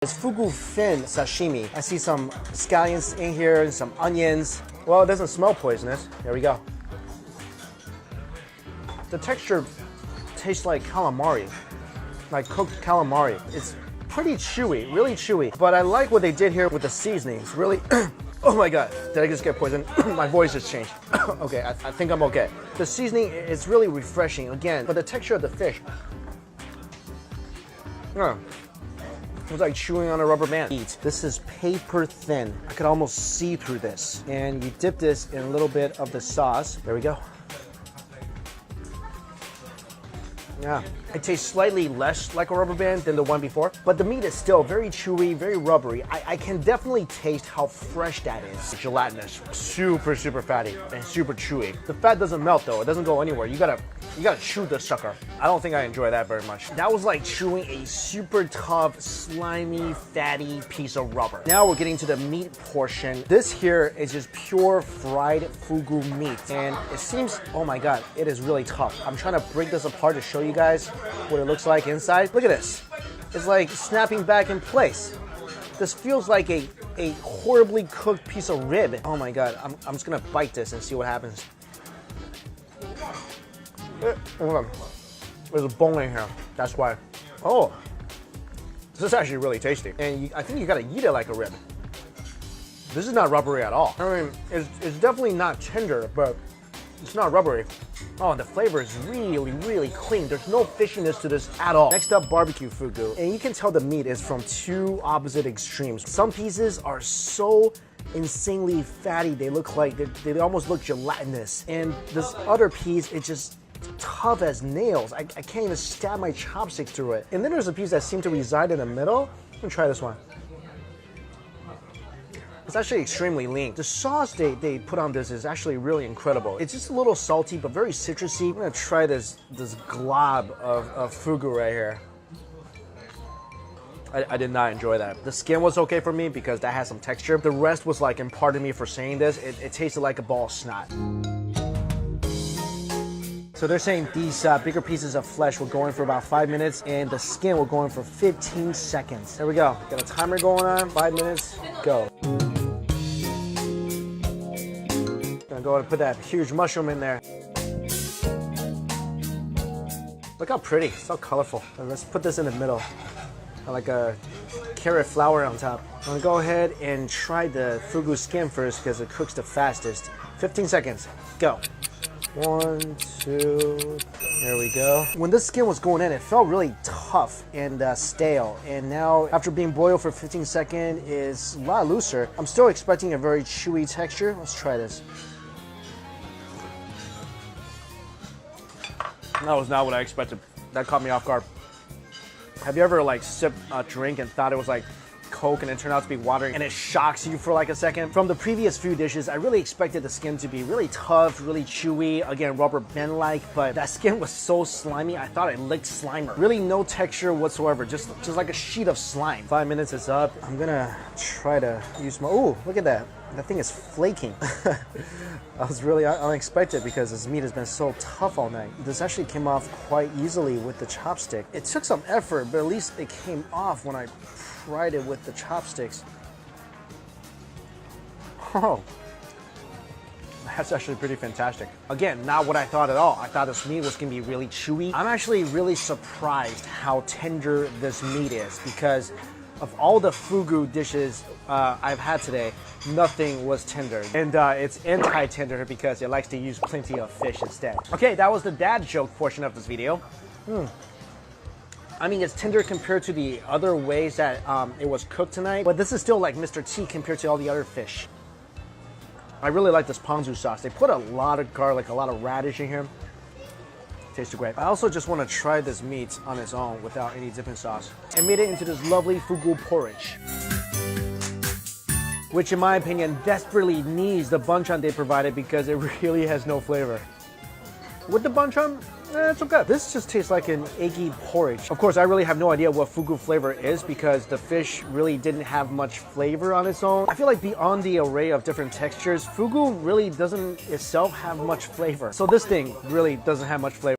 It's fugu fin sashimi. I see some scallions in here and some onions. Well, it doesn't smell poisonous. There we go. The texture tastes like calamari, like cooked calamari. It's pretty chewy, really chewy. But I like what they did here with the seasonings. Really, oh my God, did I just get poisoned? My voice just changed. Okay, I think I'm okay. The seasoning is really refreshing again, but the texture of the fish, it's like chewing on a rubber band. This is paper thin. I could almost see through this. And you dip this in a little bit of the sauce. There we go. Yeah, it tastes slightly less like a rubber band than the one before, but the meat is still very chewy, very rubbery. I can definitely taste how fresh that is. Gelatinous, super, super fatty, and super chewy. The fat doesn't melt though, it doesn't go anywhere. You gotta chew the sucker. I don't think I enjoy that very much. That was like chewing a super tough, slimy, fatty piece of rubber. Now we're getting to the meat portion. This here is just pure fried fugu meat, and it seems, oh my God, it is really tough. I'm trying to break this apart to show you guys what it looks like inside. Look at this. It's like snapping back in place. This feels like a horribly cooked piece of rib. Oh my God, I'm just gonna bite this and see what happens. Hold on. There's a bone in here, that's why. Oh, this is actually really tasty. And I think you gotta eat it like a rib. This is not rubbery at all. I mean, it's definitely not tender, but it's not rubbery. Oh, and the flavor is really, really clean. There's no fishiness to this at all. Next up, barbecue fugu. And you can tell the meat is from two opposite extremes. Some pieces are so insanely fatty, they look like, they almost look gelatinous. And this other piece, it's just tough as nails. I can't even stab my chopsticks through it. And then there's a piece that seems to reside in the middle. Let me try this one. It's actually extremely lean. The sauce they put on this is actually really incredible. It's just a little salty, but very citrusy. I'm gonna try this glob of fugu right here. I did not enjoy that. The skin was okay for me because that has some texture. The rest was like, and pardon me for saying this, it tasted like a ball of snot. So they're saying these bigger pieces of flesh were going for about 5 minutes and the skin were going for 15 seconds. There we go. Got a timer going on, 5 minutes, go. Gonna go ahead and put that huge mushroom in there. Look how pretty, so colorful. And let's put this in the middle. Like a carrot flower on top. I'm gonna go ahead and try the fugu skin first because it cooks the fastest. 15 seconds, go. 1, 2, there we go. When this skin was going in, it felt really tough and stale. And now, after being boiled for 15 seconds, it's a lot looser. I'm still expecting a very chewy texture. Let's try this. That was not what I expected. That caught me off guard. Have you ever like sipped a drink and thought it was like Coke and it turned out to be water and it shocks you for like a second? From the previous few dishes, I really expected the skin to be really tough, really chewy, again, rubber band-like, but that skin was so slimy, I thought it licked Slimer. Really no texture whatsoever, just like a sheet of slime. 5 minutes is up. I'm gonna try to use my, ooh, look at that. That thing is flaking. I was really unexpected because this meat has been so tough all night. This actually came off quite easily with the chopstick. It took some effort, but at least it came off when I fried it with the chopsticks. Oh, that's actually pretty fantastic. Again, not what I thought at all. I thought this meat was gonna be really chewy. I'm actually really surprised how tender this meat is because of all the fugu dishes I've had today, nothing was tender. And it's anti-tender because it likes to use plenty of fish instead. Okay, that was the dad joke portion of this video. I mean, it's tender compared to the other ways that it was cooked tonight, but this is still like Mr. T compared to all the other fish. I really like this ponzu sauce. They put a lot of garlic, a lot of radish in here. Tasted great. I also just want to try this meat on its own without any dipping sauce. I made it into this lovely fugu porridge, which in my opinion desperately needs the banchan they provided because it really has no flavor. With the banchan, it's okay. This just tastes like an eggy porridge. Of course, I really have no idea what fugu flavor is because the fish really didn't have much flavor on its own. I feel like beyond the array of different textures, fugu really doesn't itself have much flavor. So this thing really doesn't have much flavor.